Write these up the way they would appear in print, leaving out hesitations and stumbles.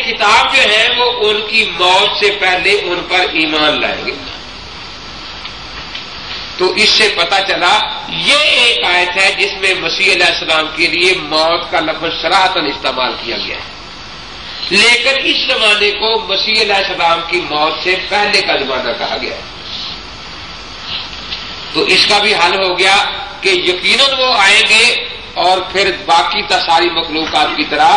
کتاب جو ہیں وہ ان کی موت سے پہلے ان پر ایمان لائیں گے. تو اس سے پتہ چلا یہ ایک آیت ہے جس میں مسیح علیہ السلام کے لیے موت کا لفظ صراحتاً استعمال کیا گیا ہے، لیکن اس زمانے کو مسیح علیہ السلام کی موت سے پہلے کا زمانہ کہا گیا ہے. تو اس کا بھی حل ہو گیا کہ یقیناً وہ آئیں گے اور پھر باقی ساری مخلوقات کی طرح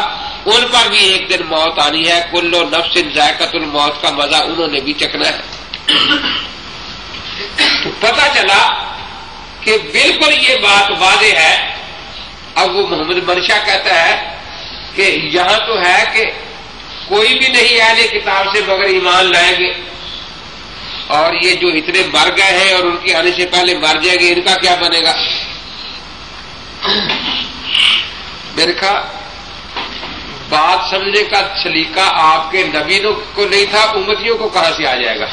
ان پر بھی ایک دن موت آنی ہے. کل نفس ذائقۃ الموت کا مزہ انہوں نے بھی چکھنا ہے. تو پتہ چلا کہ بالکل یہ بات واضح ہے. اب وہ محمد منشا کہتا ہے کہ یہاں تو ہے کہ کوئی بھی نہیں اہل کتاب سے مگر ایمان لائیں گے، اور یہ جو اتنے مر گئے ہیں اور ان کے آنے سے پہلے مر جائیں گے، ان کا کیا بنے گا؟ میرے کہا بات سمجھنے کا سلیقہ آپ کے نبی کو نہیں تھا، امتیوں کو کہاں سے آ جائے گا؟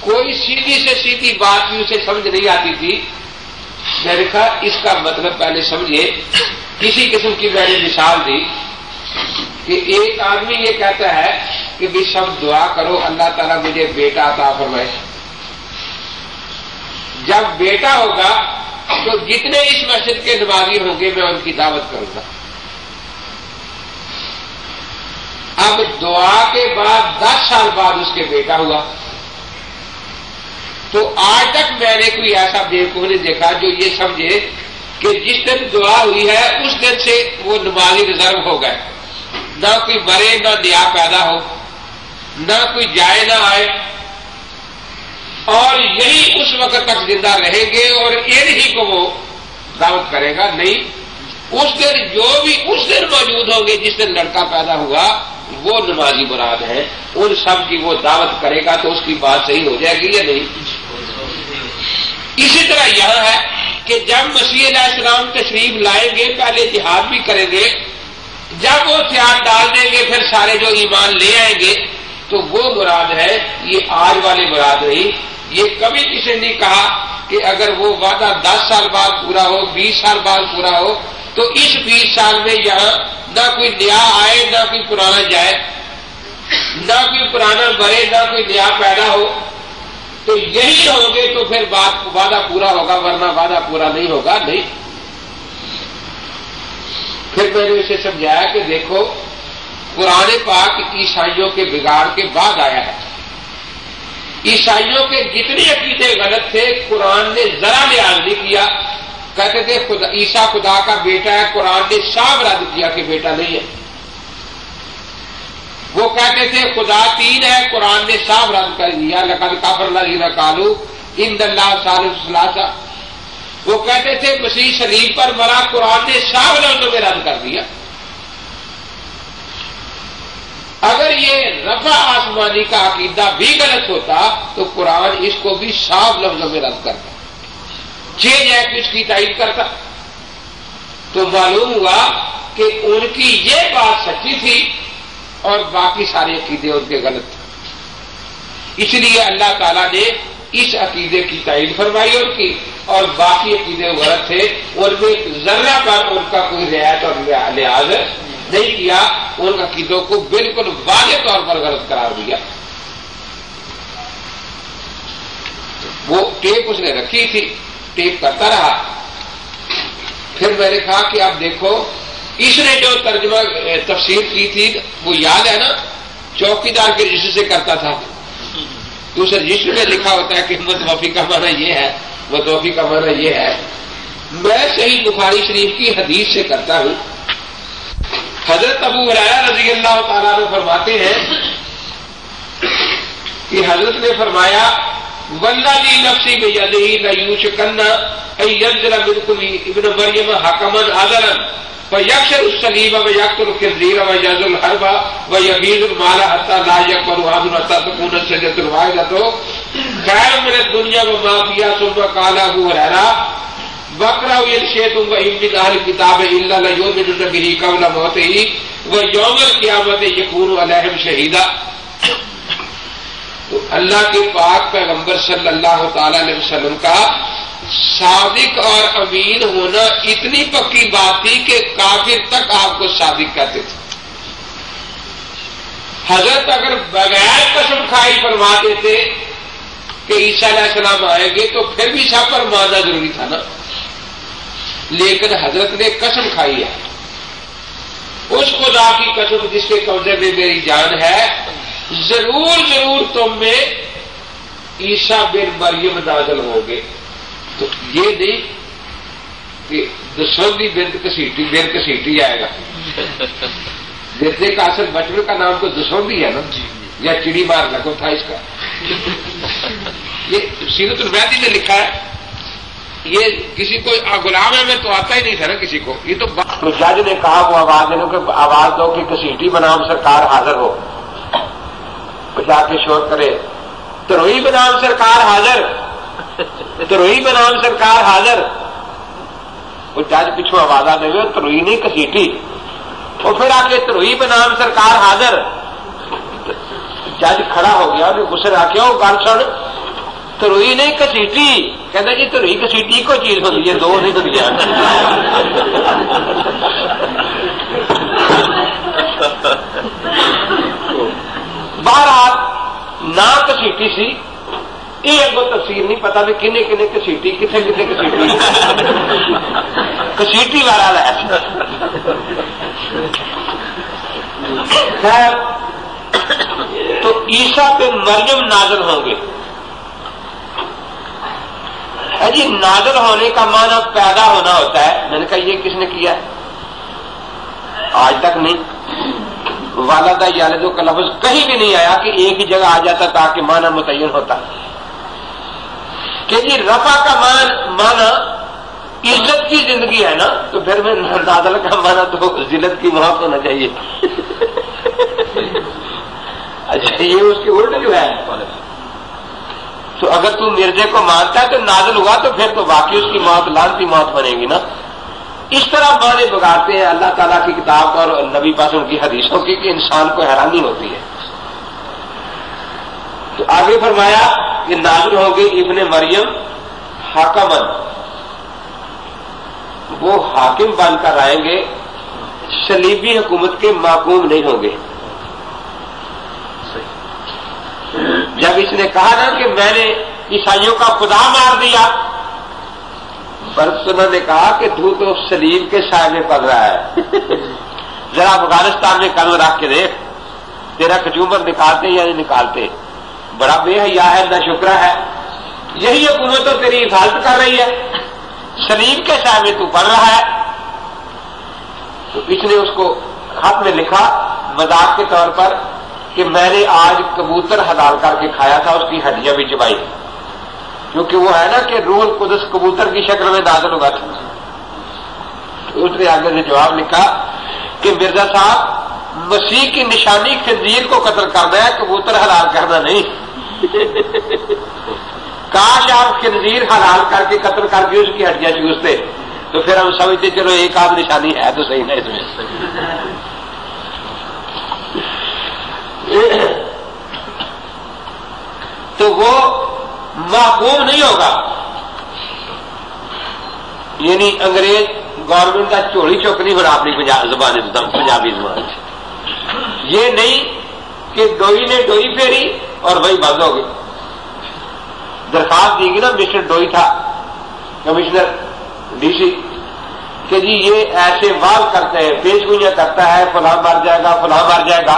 کوئی سیدھی سے سیدھی بات بھی اسے سمجھ نہیں آتی تھی. میں نے کہا اس کا مطلب پہلے سمجھے. کسی قسم کی میں نے مثال دی کہ ایک آدمی یہ کہتا ہے کہ بھی سب دعا کرو اللہ تعالیٰ مجھے بیٹا عطا فرمائے. جب بیٹا ہوگا تو جتنے اس مسجد کے نمازی ہوں گے میں ان کی دعوت کروں گا. اب دعا کے بعد 10 سال بعد اس کے بیٹا ہوا، تو آج تک میں نے کوئی ایسا بیوقوف نہیں دیکھا جو یہ سمجھے کہ جس دن دعا ہوئی ہے اس دن سے وہ نمازی ریزرو ہو گئے، نہ کوئی مرے نہ نیا پیدا ہو، نہ کوئی جائے نہ آئے، اور یہی اس وقت تک زندہ رہیں گے اور انہی کو وہ دعوت کرے گا. نہیں، اس دن جو بھی اس دن موجود ہوں گے جس دن لڑکا پیدا ہوا وہ نمازی مراد ہے، ان سب کی وہ دعوت کرے گا تو اس کی بات صحیح ہو جائے گی یا نہیں؟ اسی طرح یہاں ہے کہ جب مسیح علیہ السلام تشریف لائیں گے پہلے جہاد بھی کریں گے، جب وہ ہتھیار ڈال دیں گے پھر سارے جو ایمان لے آئیں گے، تو وہ مراد ہے. یہ آج والے مراد نہیں. یہ کبھی کسی نے نہیں کہا کہ اگر وہ وعدہ 10 سال بعد پورا ہو، 20 سال بعد پورا ہو، تو اس 20 سال میں یہاں نہ کوئی نیا آئے نہ کوئی پرانا جائے، نہ کوئی پرانا مرے نہ کوئی نیا پیدا ہو، تو یہی ہوں گے تو پھر وعدہ پورا ہوگا، ورنہ وعدہ پورا نہیں ہوگا. نہیں. پھر میں نے اسے سمجھایا کہ دیکھو قرآن پاک عیسائیوں کے بگاڑ کے بعد آیا ہے. عیسائیوں کے جتنے عقیدے غلط تھے قرآن نے ذرا لحاظ نہیں کیا. کہتے تھے عیسیٰ خدا کا بیٹا ہے، قرآن نے صاف رد کیا کہ بیٹا نہیں ہے. وہ کہتے تھے خدا 3 ہے، قرآن نے صاف رد کر دیا. لقد کفر الذین قالوا ان اللہ ثالث ثلاثہ. وہ کہتے تھے مسیح صلیب پر مرا، قرآن نے صاف لفظوں میں رد کر دیا. اگر یہ رفع آسمانی کا عقیدہ بھی غلط ہوتا تو قرآن اس کو بھی صاف لفظوں میں رد کرتا، چینج ہے کہ اس کی تائید کرتا. تو معلوم ہوا کہ ان کی یہ بات سچی تھی اور باقی سارے عقیدے ان کے غلط تھے. اس لیے اللہ تعالیٰ نے اس عقیدے کی تائید فرمائی ان کی، اور باقی عقیدے غلط تھے ان میں ذرہ پر ان کا کوئی رعایت اور لحاظ نہیں کیا. ان عقیدوں کو بالکل واضح طور پر غلط قرار دیا. وہ ٹیپ اس نے رکھی تھی، ٹیپ کرتا رہا. پھر میں نے کہا کہ اب دیکھو اس نے جو ترجمہ تفسیر کی تھی وہ یاد ہے نا، چوکیدار کے رجسٹر سے کرتا تھا. تو اس رجسٹر میں لکھا ہوتا ہے کہ متوفی کا معنی یہ ہے، متوفی کا معنی یہ ہے. میں صحیح بخاری شریف کی حدیث سے کرتا ہوں. حضرت ابو ہریرہ رضی اللہ تعالیٰ عنہ فرماتے ہیں کہ حضرت نے فرمایا والذی نفسی بیدہ لیوشکن ان ینزل منکم ابن مریم حکما عدلا فیکسر الصلیب ویقتل الخنزیر ویجعل الحرب ویغیظ المال حتی لا یقبل احد حتی تکون الشجرۃ الواحدۃ خیر من الدنیا وما فیہا. ثم قال ابو ہریرہ وَاقْرَأُوا إِن شِئْتُمْ وَإِن مِّنْ أَهْلِ الْكِتَابِ إِلَّا لَيُؤْمِنُنَّ بِهِ قَبْلَ مَوْتِهِ وَيَوْمَ الْقِيَامَةِ يَكُونُ عَلَيْهِمْ شَهِيدًا. تو اللہ کے پاک پیغمبر صلی اللہ تعالی علیہ وسلم کا صادق اور امین ہونا اتنی پکی بات تھی کہ کافر تک آپ کو صادق کہتے تھے. حضرت اگر بغیر قسم کھائی فرما دیتے کہ عیسیٰ علیہ السلام آئیں گے تو پھر بھی سب پر ماننا ضروری تھا نا، لیکن حضرت نے قسم کھائی ہے، اس خدا کی قسم جس کے قبضے میں میری جان ہے، ضرور ضرور تم میں عیسیٰ بن مریم نازل ہوں گے۔ تو یہ نہیں کہ دشمنی بنت کسیٹی آئے گا، مرزے کا اصل بچپن کا نام تو دشمن بھی ہے نا، یا چڑی مار لگو تھا اس کا، یہ سیرت المہدی نے لکھا ہے۔ یہ کسی کو غلام ہے میں تو آتا ہی نہیں تھا نا کسی کو، یہ تو جج نے کہا وہ آواز دے کہ آواز دو کہ کسیٹی بنام سرکار حاضر ہو، جا کے شور کرے تروئی بنام سرکار حاضر، تروئی بنام سرکار حاضر، وہ جج پیچھو آوازاں دے تروئی نہیں کسیٹی، اور پھر آ کے تروئی بنام سرکار حاضر، جج کھڑا ہو گیا اور غصے آ کے وہ گل سن تروئی نہیں کسیٹی، کہنا جی تروئی کسیٹی کو چیز ہوتی ہے، دو نہیں ہوتی ہے۔ بہرحال نہ کسیٹی سی، یہ اگو تفصیل نہیں پتا بھی کنے کنے کسیٹی کتنے کتنے کسیٹی کسیٹی والا ہے۔ خیر تو عیسیٰ پہ مریم نازل ہوں گے۔ جی نازل ہونے کا معنی پیدا ہونا ہوتا ہے، میں نے کہا یہ کس نے کیا ہے؟ آج تک نہیں، والدہ یالدو کا لفظ کہیں بھی نہیں آیا کہ ایک ہی جگہ آ جاتا تاکہ معنی متعین ہوتا کہ جی رفع کا معنی عزت کی زندگی ہے نا، تو پھر میں نازل کا معنی تو ذلت کی موت ہونا چاہیے۔ اچھا یہ اس کے الٹ جو ہے، تو اگر تو مرزے کو مانتا ہے تو نازل ہوا تو پھر تو واقعی اس کی موت لعنتی موت بنے گی نا۔ اس طرح معنی بگاڑتے ہیں اللہ تعالیٰ کی کتاب اور نبی پاک ان کی حدیثوں کی کہ انسان کو حیرانی ہوتی ہے۔ تو آگے فرمایا کہ نازل ہوں گے ابن مریم حاکمن، وہ حاکم بن کر آئیں گے، صلیبی حکومت کے محکوم نہیں ہوں گے۔ جب اس نے کہا نا کہ میں نے عیسائیوں کا خدا مار دیا، برسنا نے کہا کہ تو سلیم کے سائے میں پڑ رہا ہے، ذرا افغانستان میں قدم رکھ کے دیکھ، تیرا کچومر نکالتے یا نہیں نکالتے، بڑا بے حیا ہے، نہ شکرہ ہے، یہی حکومت تو تیری حفاظت کر رہی ہے، سلیم کے سائے میں تو پڑ رہا ہے۔ تو اس نے اس کو خط میں لکھا مذاق کے طور پر کہ میں نے آج کبوتر حلال کر کے کھایا تھا، اس کی ہڈیاں بھی چبائی، کیونکہ وہ ہے نا کہ روح القدس کبوتر کی شکل میں نازل ہوگا۔ اس نے آگے سے جواب لکھا کہ مرزا صاحب مسیح کی نشانی خنزیر کو قتل کرنا ہے، کبوتر حلال کرنا نہیں۔ کاش آپ خنزیر حلال کر کے قتل کر کے اس کی ہڈیاں چوستے تو پھر ہم سمجھتے چلو ایک آدھ نشانی ہے تو صحیح نا اس میں۔ تو وہ محکوم نہیں ہوگا، یعنی انگریز گورنمنٹ کا چوڑی چوک نہیں بنا اپنی زبان پنجابی زبان، یہ نہیں کہ ڈوئی نے ڈوئی پھیری اور وہی بند ہو گئی۔ درخواست دی گئی نا، مسٹر ڈوئی تھا کمشنر ڈی سی، کہ جی یہ ایسے وال کرتے ہیں، پیشگوئیاں کرتا ہے، فلاں مر جائے گا فلاں مر جائے گا،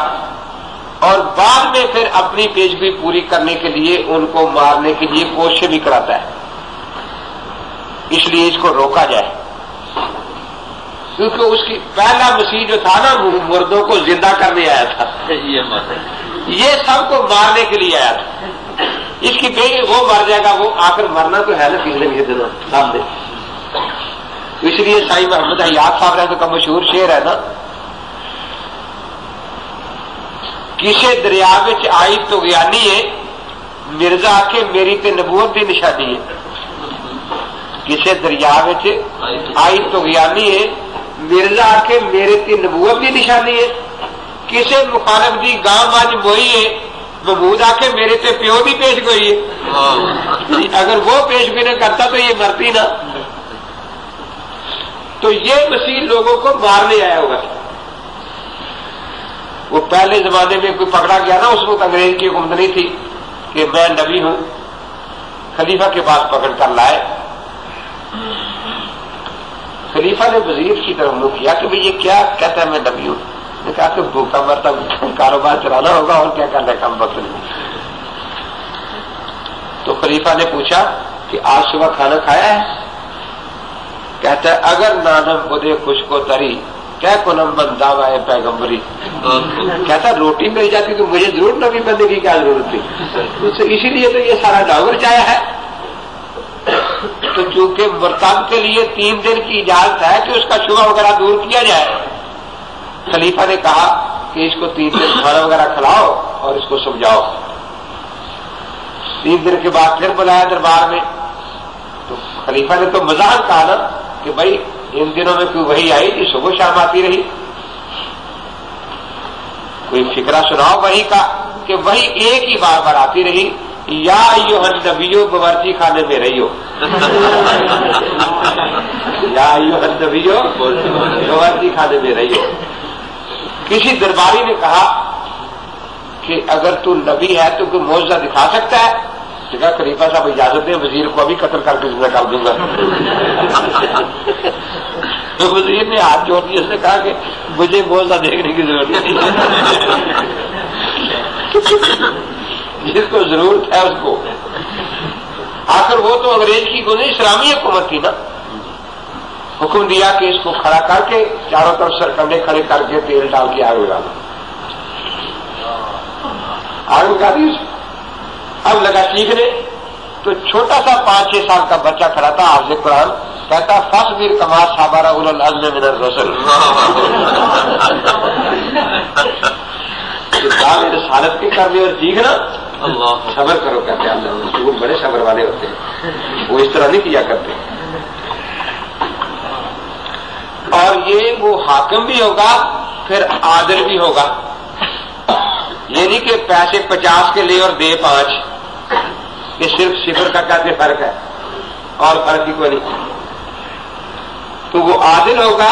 اور بعد میں پھر اپنی پیشگوئی پوری کرنے کے لیے ان کو مارنے کے لیے کوششیں بھی کراتا ہے، اس لیے اس کو روکا جائے، کیونکہ اس کی پہلا مسیح جو تھا نا وہ مردوں کو زندہ کرنے آیا تھا، یہ سب کو مارنے کے لیے آیا تھا، اس کی بیٹی وہ مر جائے گا، وہ آخر مرنا تو ہے نا پچھلے بھی دنوں سامنے، اس لیے سائی محمد حیات صاحب رہتے کا مشہور شعر ہے نا، کسے دریا وچ آئی تو گیانی ہے مرزا آکھے میری تے نبوت دی نشانی ہے، کسے دریا وچ آئی تو گیانی ہے مرزا آکھے میرے تے نبوت دی نشانی ہے، کسے مخالف دی گاں مج موئی ہے محمود آکھے میرے تے پیو دی پیش گوئی ہے، اگر وہ پیش گوئی نہ کرتا تو یہ مرتی نہ۔ تو یہ مسیح لوگوں کو مارنے آیا ہوگا، وہ پہلے زمانے میں کوئی پکڑا گیا نا، اس وقت انگریز کی حکومت نہیں تھی کہ میں نبی ہوں، خلیفہ کے پاس پکڑ کر لائے. خلیفہ نے وزیر کی طرف منہ کیا کہ بھئی یہ کیا کہتا ہے میں نبی ہوں؟ نے کہا کہ بھوکا مرتا کاروبار چلانا ہوگا اور کیا کرنا ہے کم وقت میں. تو خلیفہ نے پوچھا کہ آج صبح کھانا کھایا ہے؟ کہتا ہے اگر نانم خودے خوش کو تری کیا کنم بندہ ہے پیغمبری. کہتا روٹی مل جاتی تو مجھے ضرور نبی بننے کی کیا ضرورت تھی، اسی لیے تو یہ سارا ڈاور چایا ہے. تو چونکہ مرتد کے لیے 3 دن کی اجازت ہے کہ اس کا شبہ وغیرہ دور کیا جائے، خلیفہ نے کہا کہ اس کو 3 دن کھانا وغیرہ کھلاؤ اور اس کو سمجھاؤ. 3 دن کے بعد پھر بلایا دربار میں. تو خلیفہ نے تو مزاح کہا نا کہ بھائی ان دنوں میں کوئی وحی آئی کہ صبح شام آتی رہی، کوئی فکرہ سناؤ وحی کا کہ وحی ایک ہی بار بار آتی رہی، یا ایھا النبیو باورچی خانے میں رہیو. یا ایھا النبیو باورچی خانے میں رہیو. کسی درباری نے کہا کہ اگر تو نبی ہے تو کوئی معجزہ دکھا سکتا ہے؟ کہا خلیفہ صاحب اجازت دیں، وزیر کو ابھی قتل کر کے زندہ کر دوں گا. تو وزیر نے ہاتھ جوڑ دیا، اس نے کہا کہ مجھے معجزہ دیکھنے کی ضرورت نہیں، جس کو ضرورت ہے اس کو. آخر وہ تو انگریز کی کو نہیں، اسلامی حکومت تھی نا. حکم دیا کہ اس کو کھڑا کر کے چاروں طرف سرکنڈے کھڑے کر کے تیل ڈال کے آگ لگا دو. آگ لگا دی. اب لگا چیخنے، تو چھوٹا سا 5-6 سال کا بچہ کھڑا تھا حافظ قرآن، کہتا فاصبر کما صبر اولو العزم من الرسل. رسالت کے کرنے اور چیخنا، صبر کرو کہتے ہیں اللہ. رسول بڑے صبر والے ہوتے ہیں، وہ اس طرح نہیں کیا کرتے. اور یہ وہ حاکم بھی ہوگا پھر عادل بھی ہوگا. یہ نہیں کہ پیسے 50 کے لے اور دے 5، یہ صرف صفر کا کہتے فرق ہے اور فرق ہی کوئی نہیں. تو وہ عادل ہوگا